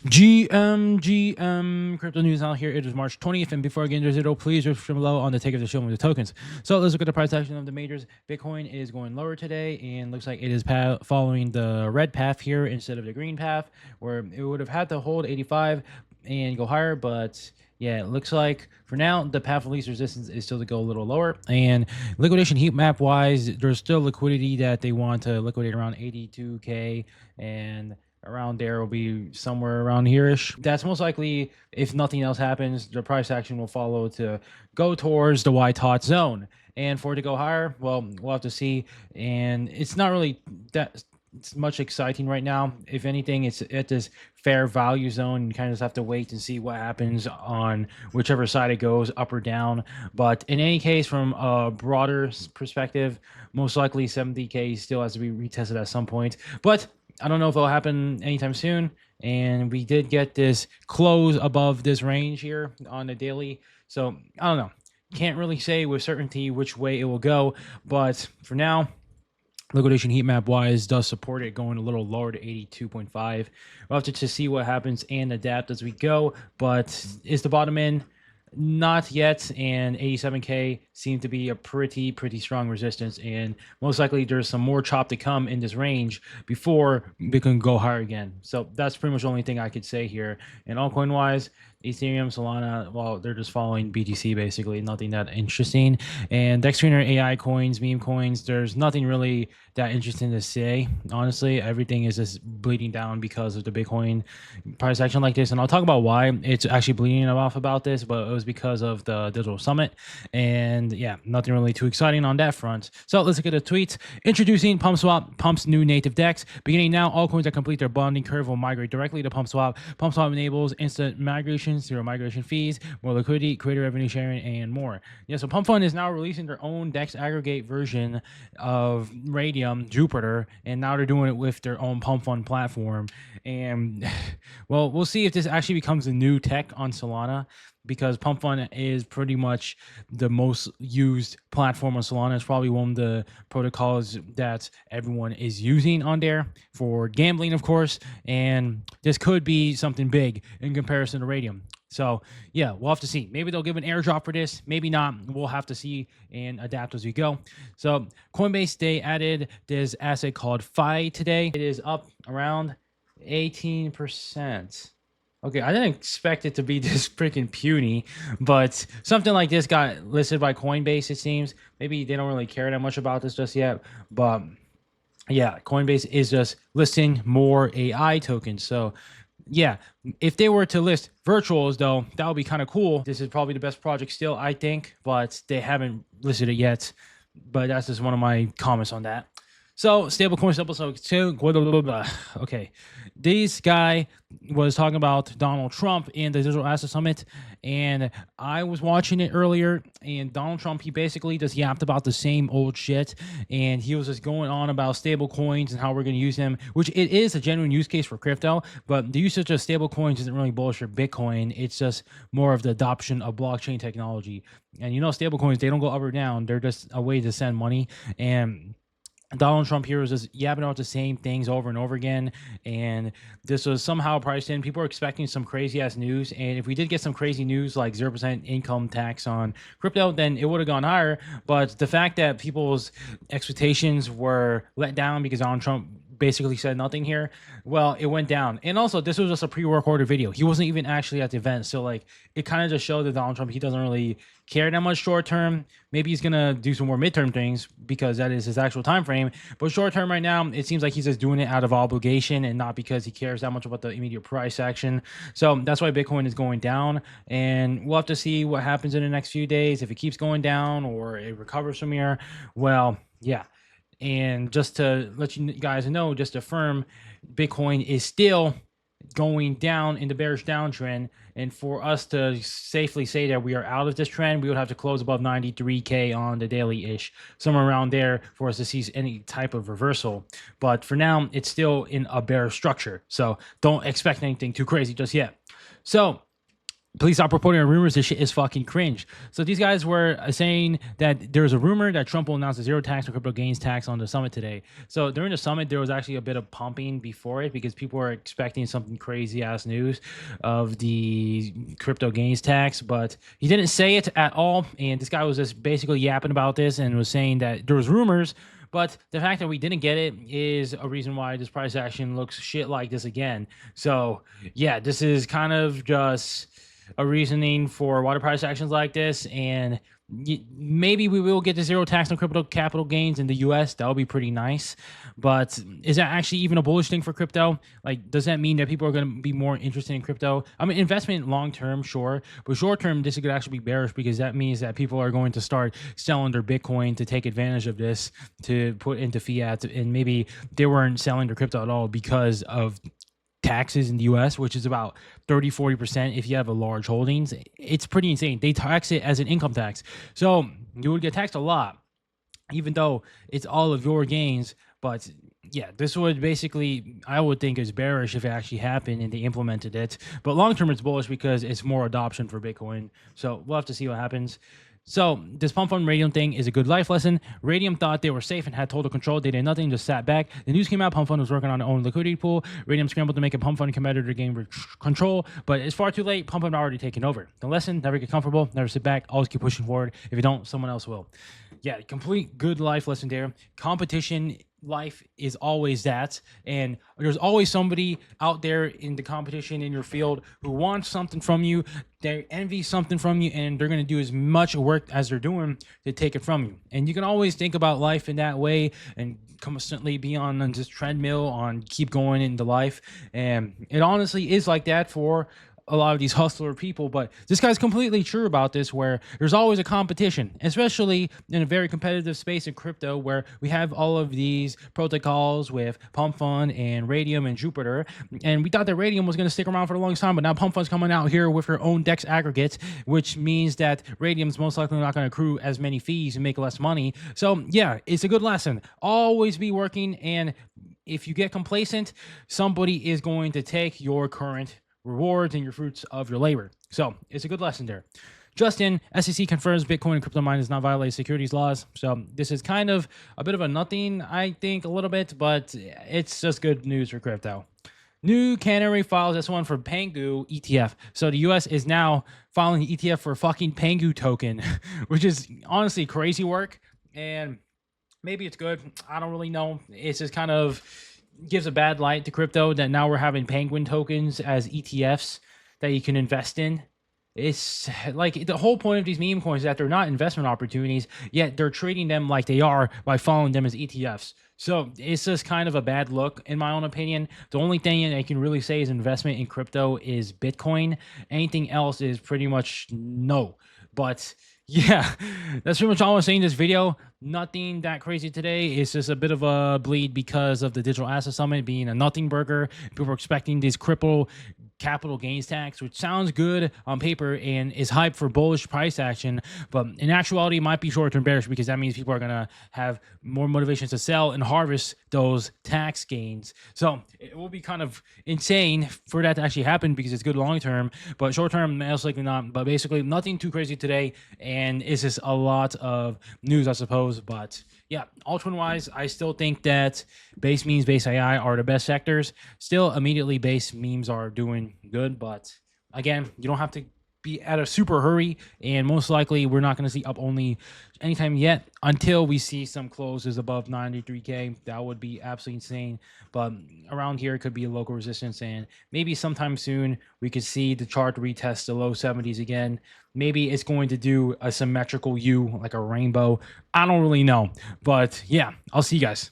GM crypto news out here. It is March 20th, and before I get into zero, please description below on the take of the show with the tokens. So let's look at the price action of the majors. Bitcoin is going lower today, and looks like it is following the red path here instead of the green path, where it would have had to hold 85 and go higher, but yeah, it looks like for now the path of least resistance is still to go a little lower. And liquidation heat map wise, there's still liquidity that they want to liquidate around 82k, and around there will be somewhere around here-ish. That's most likely, if nothing else happens, the price action will follow to go towards the white hot zone. And for it to go higher, well, we'll have to see. And it's not really that it's much exciting right now. If anything, it's at this fair value zone. You kind of just have to wait and see what happens on whichever side it goes, up or down. But in any case, from a broader perspective, most likely 70k still has to be retested at some point. But I don't know if it'll happen anytime soon. And we did get this close above this range here on the daily. So I don't know. Can't really say with certainty which way it will go. But for now, liquidation heat map wise does support it going a little lower to 82.5. We'll have to just see what happens and adapt as we go. But is the bottom in? Not yet, and 87k seemed to be a pretty strong resistance, and most likely there's some more chop to come in this range before we can go higher again. So that's pretty much the only thing I could say here. And altcoin wise, Ethereum, Solana, well, they're just following BTC basically, nothing that interesting. And Dextrainer AI coins, meme coins, there's nothing really that interesting to say. Honestly, everything is just bleeding down because of the Bitcoin price action like this. And I'll talk about why it's actually bleeding off about this, but it was because of the digital summit. And yeah, nothing really too exciting on that front. So let's look at the tweets. Introducing PumpSwap, Pump's new native DEX. Beginning now, all coins that complete their bonding curve will migrate directly to PumpSwap. PumpSwap enables instant migration, zero migration fees, more liquidity, creator revenue sharing, and more. Yeah, so Pump Fund is now releasing their own DEX aggregate version of Radium, Jupiter, and now they're doing it with their own Pump Fund platform. And well, we'll see if this actually becomes a new tech on Solana, because Pump Fund is pretty much the most used platform on Solana. It's probably one of the protocols that everyone is using on there for gambling, of course. And this could be something big in comparison to Radium. So yeah, we'll have to see. Maybe they'll give an airdrop for this. Maybe not. We'll have to see and adapt as we go. So Coinbase, they added this asset called Phi today. It is up around 18%. Okay, I didn't expect it to be this freaking puny, but something like this got listed by Coinbase, it seems. Maybe they don't really care that much about this just yet, but yeah, Coinbase is just listing more AI tokens. So yeah, if they were to list virtuals, though, that would be kind of cool. This is probably the best project still, I think, but they haven't listed it yet. But that's just one of my comments on that. So stablecoins episode 2. Okay, this guy was talking about Donald Trump and the Digital Asset Summit, and I was watching it earlier, and Donald Trump, he basically just yapped about the same old shit, and he was just going on about stablecoins and how we're going to use them, which it is a genuine use case for crypto, but the usage of stablecoins isn't really bullish for Bitcoin. It's just more of the adoption of blockchain technology. And you know, stablecoins, they don't go up or down. They're just a way to send money, and Donald Trump here was just yapping about the same things over and over again, and this was somehow priced in. People were expecting some crazy ass news, and if we did get some crazy news like 0% income tax on crypto, then it would have gone higher. But the fact that people's expectations were let down because Donald Trump basically said nothing here, well, it went down. And also, this was just a pre-recorded video. He wasn't even actually at the event, so like it kind of just showed that Donald Trump, he doesn't really care that much short term. Maybe he's gonna do some more midterm things because that is his actual time frame. But short term right now, it seems like he's just doing it out of obligation and not because he cares that much about the immediate price action. So that's why Bitcoin is going down, and we'll have to see what happens in the next few days. If it keeps going down or it recovers from here, well, yeah. And just to let you guys know, just to affirm, Bitcoin is still going down in the bearish downtrend. And for us to safely say that we are out of this trend, we would have to close above 93K on the daily-ish, somewhere around there for us to see any type of reversal. But for now, it's still in a bearish structure. So don't expect anything too crazy just yet. So Please stop reporting on rumors. This shit is fucking cringe. So these guys were saying that there's a rumor that Trump will announce a zero tax or crypto gains tax on the summit today. So during the summit, there was actually a bit of pumping before it because people were expecting something crazy ass news of the crypto gains tax, but he didn't say it at all. And this guy was just basically yapping about this and was saying that there was rumors. But the fact that we didn't get it is a reason why this price action looks shit like this again. So yeah, this is kind of just a reasoning for water price actions like this, and maybe we will get the zero tax on crypto capital gains in the US. That would be pretty nice. But is that actually even a bullish thing for crypto? Like, does that mean that people are going to be more interested in crypto? I mean, investment long term, sure, but short term, this could actually be bearish because that means that people are going to start selling their Bitcoin to take advantage of this to put into fiat, and maybe they weren't selling their crypto at all because of taxes in the US, which is about 30-40% if you have a large holdings. It's pretty insane. They tax it as an income tax. So you would get taxed a lot, even though it's all of your gains. But yeah, this would basically, I would think, is bearish if it actually happened and they implemented it. But long term, it's bullish because it's more adoption for Bitcoin. So we'll have to see what happens. So this pump fund Radium thing is a good life lesson. Radium thought they were safe and had total control. They did nothing, just sat back. The news came out, pump fund was working on their own liquidity pool. Radium scrambled to make a pump fund competitor gain control, but it's far too late. Pump fund already taken over. The lesson: never get comfortable, never sit back, always keep pushing forward. If you don't, someone else will. Yeah, complete good life lesson there. Competition life is always that, and there's always somebody out there in the competition in your field who wants something from you. They envy something from you, and they're going to do as much work as they're doing to take it from you. And you can always think about life in that way and constantly be on this treadmill on keep going into life. And it honestly is like that for a lot of these hustler people, but this guy's completely true about this, where there's always a competition, especially in a very competitive space in crypto where we have all of these protocols with Pump Fund and Radium and Jupiter. And we thought that Radium was going to stick around for a long time, but now Pump Fund's coming out here with her own DEX aggregates, which means that Radium's most likely not going to accrue as many fees and make less money. So yeah, it's a good lesson. Always be working, and if you get complacent, somebody is going to take your current rewards and your fruits of your labor. So it's a good lesson there. Justin, SEC confirms Bitcoin and crypto mine does not violate securities laws. So this is kind of a bit of a nothing, I think, a little bit, but it's just good news for crypto. New Canary files S1 for Pengu ETF. So the US is now filing the ETF for fucking Pengu token, which is honestly crazy work. And maybe it's good. I don't really know. It's just kind of gives a bad light to crypto that now we're having penguin tokens as ETFs that you can invest in. It's like the whole point of these meme coins is that they're not investment opportunities, yet they're treating them like they are by following them as ETFs. So it's just kind of a bad look, in my own opinion. The only thing I can really say is investment in crypto is Bitcoin. Anything else is pretty much no. But yeah, that's pretty much all I'm saying in this video. Nothing that crazy today. It's just a bit of a bleed because of the Digital Asset Summit being a nothing burger. People are expecting this cripple capital gains tax, which sounds good on paper and is hyped for bullish price action, but in actuality, it might be short-term bearish because that means people are going to have more motivations to sell and harvest those tax gains. So it will be kind of insane for that to actually happen because it's good long-term, but short-term, most likely not. But basically, nothing too crazy today, and it's just a lot of news, I suppose. But yeah, altcoin-wise, I still think that base memes, base AI are the best sectors. Still, immediately base memes are doing good, but again, you don't have to be at a super hurry, and most likely we're not going to see up only anytime yet until we see some closes above 93k. That would be absolutely insane, but around here it could be a local resistance, and maybe sometime soon we could see the chart retest the low 70s again. Maybe it's going to do a symmetrical U like a rainbow. I don't really know, but yeah, I'll see you guys.